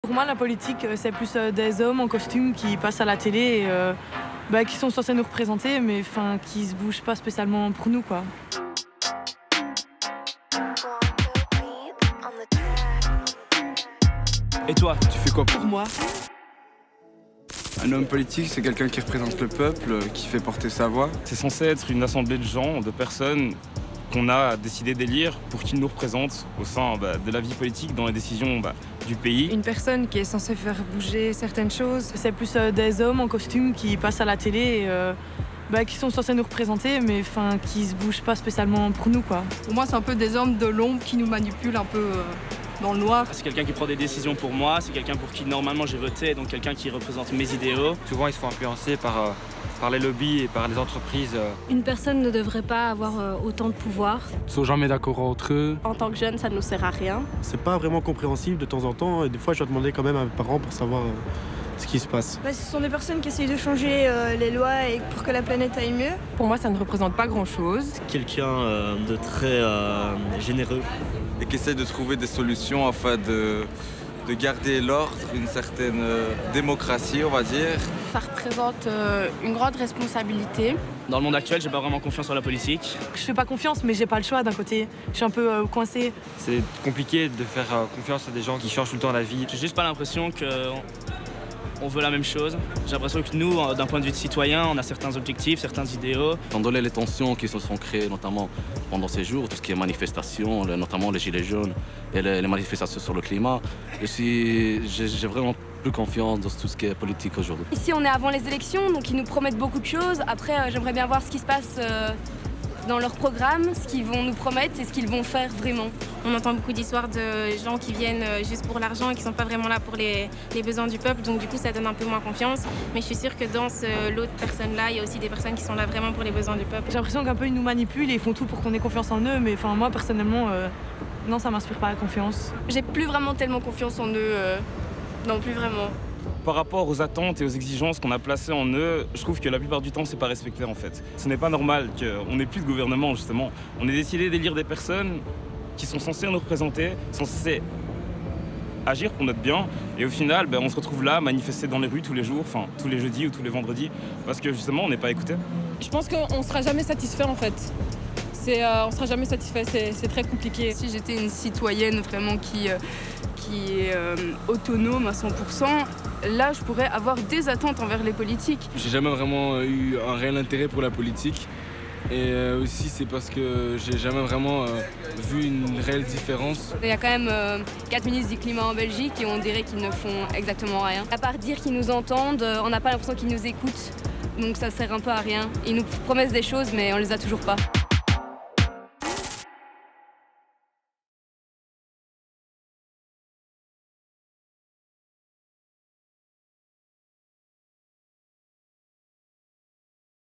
Pour moi, la politique, c'est plus des hommes en costume qui passent à la télé et qui sont censés nous représenter, mais qui se bougent pas spécialement pour nous, quoi. Et toi, tu fais quoi pour Pour moi, Un homme politique, c'est quelqu'un qui représente le peuple, qui fait porter sa voix. C'est censé être une assemblée de gens, de personnes qu'on a décidé d'élire pour qu'ils nous représentent au sein de la vie politique, dans les décisions du pays. Une personne qui est censée faire bouger certaines choses. c'est plus des hommes en costume qui passent à la télé et qui sont censés nous représenter, mais qui se bougent pas spécialement pour nous, quoi. Pour moi, c'est un peu des hommes de l'ombre qui nous manipulent un peu dans le noir. C'est quelqu'un qui prend des décisions pour moi, c'est quelqu'un pour qui normalement j'ai voté, donc quelqu'un qui représente mes idéaux. Souvent, ils se font influencer par les lobbies et par les entreprises. Une personne ne devrait pas avoir autant de pouvoir. Ils sont jamais d'accord entre eux. En tant que jeune, ça ne nous sert à rien. C'est pas vraiment compréhensible de temps en temps et des fois je dois demander quand même à mes parents pour savoir ce qui se passe. Ce sont des personnes qui essayent de changer les lois et pour que la planète aille mieux. Pour moi, ça ne représente pas grand-chose. Quelqu'un de très généreux. Et qui essaie de trouver des solutions afin de garder l'ordre, une certaine démocratie, on va dire. Ça représente une grande responsabilité. Dans le monde actuel, j'ai pas vraiment confiance en la politique. Je fais pas confiance, mais j'ai pas le choix d'un côté. Je suis un peu coincée. C'est compliqué de faire confiance à des gens qui changent tout le temps la vie. J'ai juste pas l'impression que on veut la même chose. J'ai l'impression que nous, d'un point de vue de citoyen, on a certains objectifs, certains idéaux. Étant donné les tensions qui se sont créées, notamment pendant ces jours, tout ce qui est manifestations, notamment les gilets jaunes et les manifestations sur le climat, j'ai vraiment plus confiance dans tout ce qui est politique aujourd'hui. Ici, on est avant les élections, donc ils nous promettent beaucoup de choses. Après, j'aimerais bien voir ce qui se passe dans leur programme, ce qu'ils vont nous promettre et ce qu'ils vont faire vraiment. On entend beaucoup d'histoires de gens qui viennent juste pour l'argent et qui ne sont pas vraiment là pour les besoins du peuple. Donc du coup, ça donne un peu moins confiance. Mais je suis sûre que dans l'autre personne-là, il y a aussi des personnes qui sont là vraiment pour les besoins du peuple. J'ai l'impression qu'un peu ils nous manipulent et ils font tout pour qu'on ait confiance en eux, mais moi personnellement, non, ça m'inspire pas la confiance. J'ai plus vraiment tellement confiance en eux, non plus vraiment. Par rapport aux attentes et aux exigences qu'on a placées en eux, je trouve que la plupart du temps, c'est pas respecté en fait. Ce n'est pas normal qu'on n'ait plus de gouvernement justement. On a décidé d'élire des personnes qui sont censées nous représenter, censées agir pour notre bien. Et au final, on se retrouve là, manifester dans les rues tous les jours, tous les jeudis ou tous les vendredis, parce que justement, on n'est pas écouté. Je pense qu'on ne sera jamais satisfait en fait. On ne sera jamais satisfait, c'est très compliqué. Si j'étais une citoyenne vraiment qui est autonome à 100%, là je pourrais avoir des attentes envers les politiques. J'ai jamais vraiment eu un réel intérêt pour la politique. Et aussi c'est parce que j'ai jamais vraiment vu une réelle différence. Il y a quand même 4 ministres du climat en Belgique et on dirait qu'ils ne font exactement rien. À part dire qu'ils nous entendent, on n'a pas l'impression qu'ils nous écoutent. Donc ça sert un peu à rien. Ils nous promettent des choses mais on les a toujours pas.